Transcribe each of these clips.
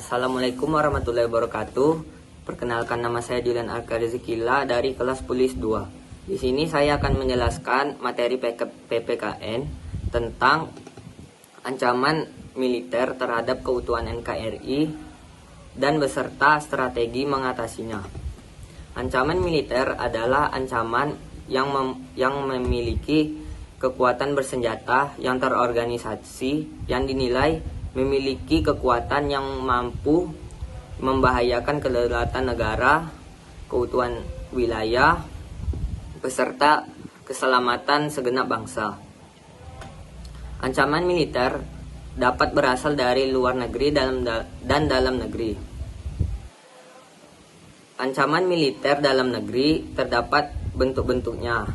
Assalamualaikum warahmatullahi wabarakatuh. Perkenalkan, nama saya Julian Arkarizikila dari kelas Pulis 2. Di sini saya akan menjelaskan materi PPKN tentang ancaman militer terhadap keutuhan NKRI dan beserta strategi mengatasinya. Ancaman militer adalah ancaman yang memiliki kekuatan bersenjata yang terorganisasi yang dinilai memiliki kekuatan yang mampu membahayakan kedaulatan negara, keutuhan wilayah, beserta keselamatan segenap bangsa. Ancaman militer dapat berasal dari luar negeri dan dalam negeri. Ancaman militer dalam negeri terdapat bentuk-bentuknya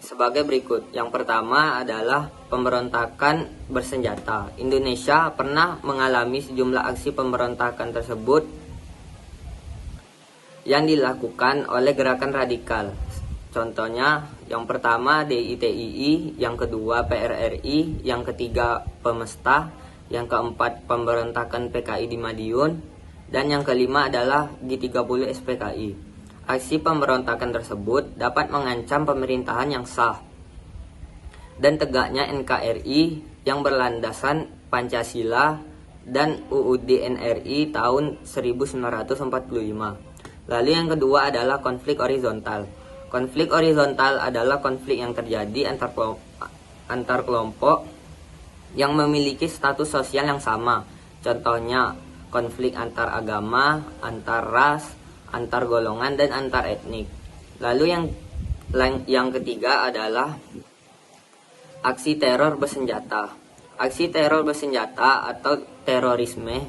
sebagai berikut. Yang pertama adalah pemberontakan bersenjata. Indonesia pernah mengalami sejumlah aksi pemberontakan tersebut yang dilakukan oleh gerakan radikal. Contohnya, yang pertama DITII, yang kedua PRRI, yang ketiga Pemesta, yang keempat pemberontakan PKI di Madiun, dan yang kelima adalah G30 SPKI. Aksi pemberontakan tersebut dapat mengancam pemerintahan yang sah dan tegaknya NKRI yang berlandasan Pancasila dan UUD NRI tahun 1945. Lalu yang kedua adalah konflik horizontal. Konflik horizontal adalah konflik yang terjadi antar kelompok yang memiliki status sosial yang sama. Contohnya konflik antar agama, antar ras, antar golongan, dan antar etnik. Lalu yang ketiga adalah aksi teror bersenjata. Aksi teror bersenjata atau terorisme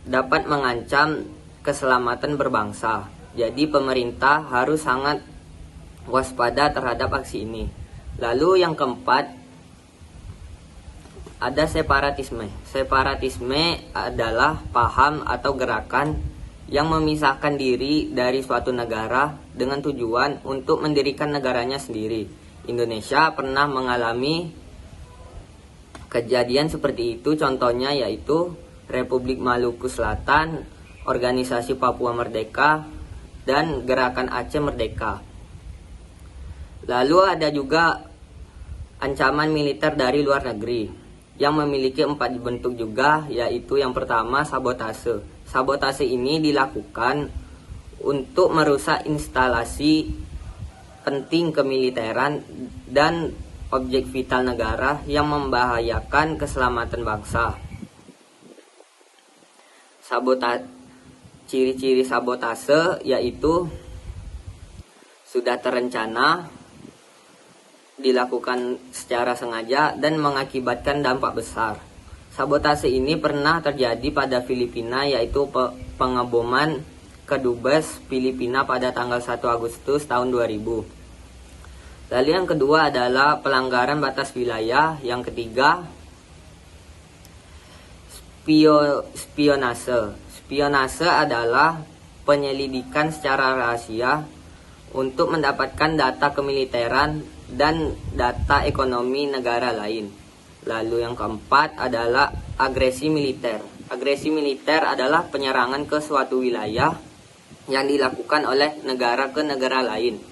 dapat mengancam keselamatan berbangsa. Jadi pemerintah harus sangat waspada terhadap aksi ini. Lalu yang keempat ada separatisme. Separatisme adalah paham atau gerakan yang memisahkan diri dari suatu negara dengan tujuan untuk mendirikan negaranya sendiri. Indonesia pernah mengalami kejadian seperti itu, contohnya yaitu Republik Maluku Selatan, Organisasi Papua Merdeka, dan Gerakan Aceh Merdeka. Lalu ada juga ancaman militer dari luar negeri yang memiliki 4 bentuk juga, yaitu yang pertama sabotase. Sabotase ini dilakukan untuk merusak instalasi penting kemiliteran dan objek vital negara yang membahayakan keselamatan bangsa. Ciri-ciri sabotase yaitu sudah terencana, dilakukan secara sengaja, dan mengakibatkan dampak besar. Sabotase ini pernah terjadi pada Filipina, yaitu pengeboman kedubes Filipina pada tanggal 1 Agustus tahun 2000. Lalu yang kedua adalah pelanggaran batas wilayah. Yang ketiga, spionase. Spionase adalah penyelidikan secara rahasia untuk mendapatkan data kemiliteran dan data ekonomi negara lain. Lalu yang keempat adalah agresi militer. Agresi militer adalah penyerangan ke suatu wilayah yang dilakukan oleh negara ke negara lain.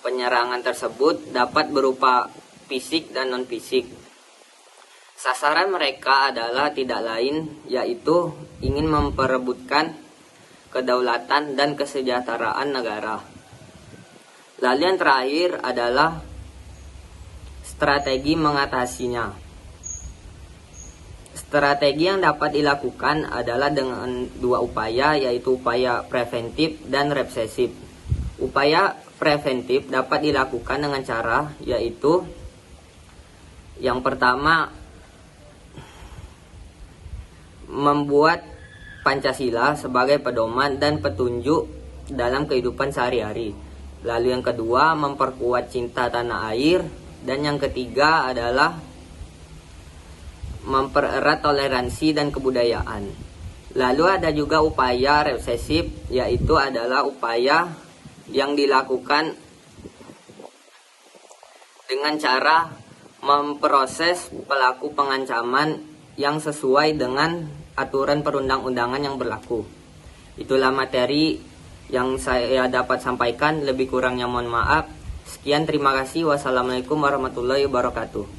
Penyerangan tersebut dapat berupa fisik dan non-fisik. Sasaran mereka adalah tidak lain yaitu ingin memperebutkan kedaulatan dan kesejahteraan negara. Lalu yang terakhir adalah strategi mengatasinya. Strategi yang dapat dilakukan adalah dengan 2 upaya, yaitu upaya preventif dan represif. Upaya preventif dapat dilakukan dengan cara yaitu yang pertama, membuat Pancasila sebagai pedoman dan petunjuk dalam kehidupan sehari-hari. Lalu yang kedua, memperkuat cinta tanah air. Dan yang ketiga adalah mempererat toleransi dan kebudayaan. Lalu ada juga upaya represif, yaitu adalah upaya yang dilakukan dengan cara memproses pelaku pengancaman yang sesuai dengan aturan perundang-undangan yang berlaku. Itulah materi yang saya dapat sampaikan, lebih kurangnya mohon maaf. Sekian, terima kasih. Wassalamualaikum warahmatullahi wabarakatuh.